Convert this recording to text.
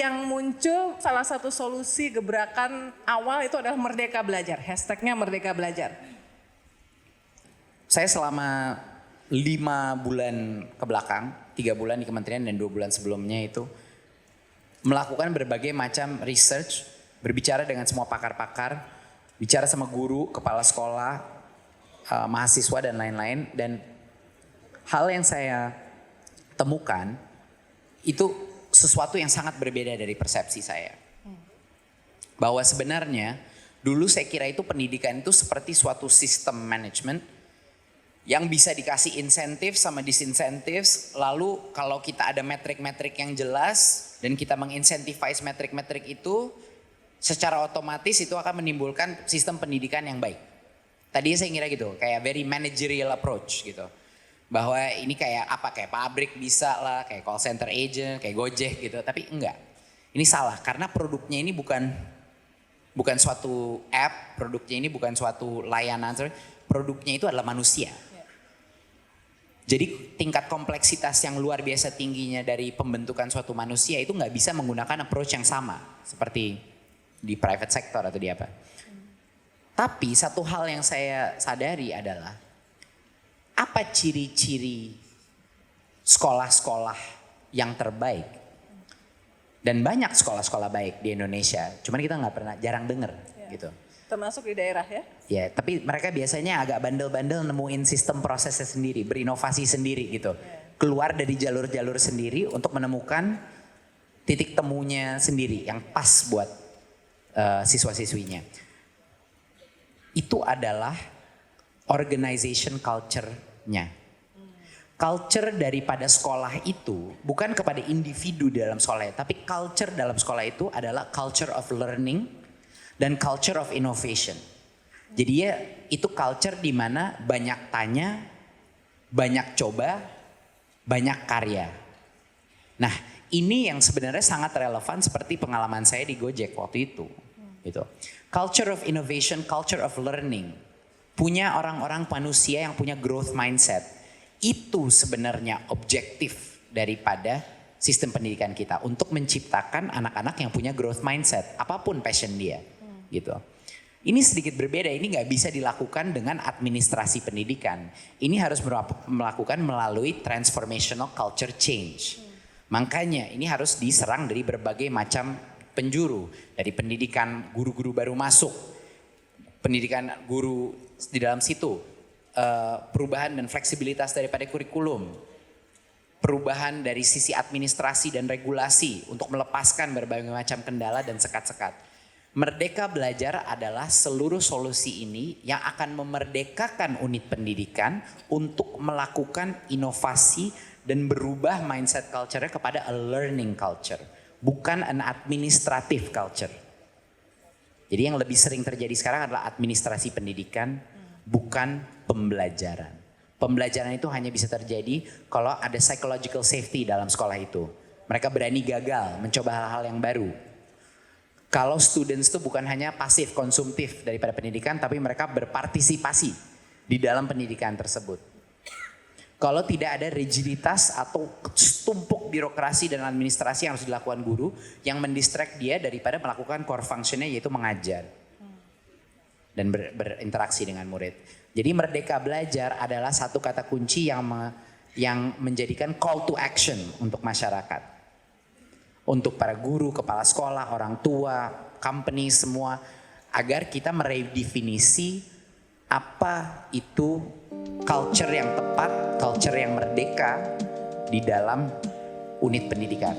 yang muncul salah satu solusi gebrakan awal itu adalah Merdeka Belajar. Hashtagnya Merdeka Belajar. Saya selama 5 bulan ke belakang, 3 bulan di kementerian dan 2 bulan sebelumnya itu melakukan berbagai macam research, berbicara dengan semua pakar-pakar, bicara sama guru, kepala sekolah, mahasiswa dan lain-lain. Dan hal yang saya temukan itu sesuatu yang sangat berbeda dari persepsi saya. Bahwa sebenarnya dulu saya kira itu pendidikan itu seperti suatu sistem manajemen yang bisa dikasih insentif sama disinsentif. Lalu kalau kita ada metrik-metrik yang jelas dan kita menginsentifise metrik-metrik itu, secara otomatis itu akan menimbulkan sistem pendidikan yang baik. Tadi saya kira gitu, kayak very managerial approach gitu. Bahwa ini kayak apa, kayak pabrik bisa lah, kayak call center agent, kayak Gojek gitu. Tapi enggak, ini salah karena produknya ini bukan suatu app, produknya ini bukan suatu layanan, produknya itu adalah manusia. Jadi tingkat kompleksitas yang luar biasa tingginya dari pembentukan suatu manusia itu nggak bisa menggunakan approach yang sama seperti di private sector atau di apa. Tapi satu hal yang saya sadari adalah apa ciri-ciri sekolah-sekolah yang terbaik. Dan banyak sekolah-sekolah baik di Indonesia, cuman kita nggak pernah, jarang dengar gitu. Termasuk di daerah ya? Ya, tapi mereka biasanya agak bandel-bandel nemuin sistem prosesnya sendiri, berinovasi sendiri gitu. Keluar dari jalur-jalur sendiri untuk menemukan titik temunya sendiri yang pas buat siswa-siswinya. Itu adalah organization culture-nya. Culture daripada sekolah itu bukan kepada individu dalam sekolah, tapi culture dalam sekolah itu adalah culture of learning dan culture of innovation. Jadi ya itu culture di mana banyak tanya, banyak coba, banyak karya. Nah, ini yang sebenarnya sangat relevan seperti pengalaman saya di Gojek waktu itu. Gitu. Culture of innovation, culture of learning. Punya orang-orang manusia yang punya growth mindset. Itu sebenarnya objektif daripada sistem pendidikan kita untuk menciptakan anak-anak yang punya growth mindset, apapun passion dia. Gitu. Ini sedikit berbeda, ini nggak bisa dilakukan dengan administrasi pendidikan. Ini harus melakukan melalui transformational culture change. Makanya ini harus diserang dari berbagai macam penjuru. Dari pendidikan guru-guru baru masuk, pendidikan guru di dalam situ, perubahan dan fleksibilitas daripada kurikulum, perubahan dari sisi administrasi dan regulasi untuk melepaskan berbagai macam kendala dan sekat-sekat. Merdeka Belajar adalah seluruh solusi ini yang akan memerdekakan unit pendidikan untuk melakukan inovasi dan berubah mindset culture-nya kepada a learning culture, bukan an administrative culture. Jadi yang lebih sering terjadi sekarang adalah administrasi pendidikan, bukan pembelajaran. Pembelajaran itu hanya bisa terjadi kalau ada psychological safety dalam sekolah itu. Mereka berani gagal, mencoba hal-hal yang baru. Kalau students itu bukan hanya pasif konsumtif daripada pendidikan, tapi mereka berpartisipasi di dalam pendidikan tersebut. Kalau tidak ada rigiditas atau tumpuk birokrasi dan administrasi yang harus dilakukan guru yang mendistract dia daripada melakukan core functionnya, yaitu mengajar dan berinteraksi dengan murid. Jadi Merdeka Belajar adalah satu kata kunci yang menjadikan call to action untuk masyarakat. Untuk para guru, kepala sekolah, orang tua, company semua, agar kita meredefinisi apa itu culture yang tepat, culture yang merdeka di dalam unit pendidikan.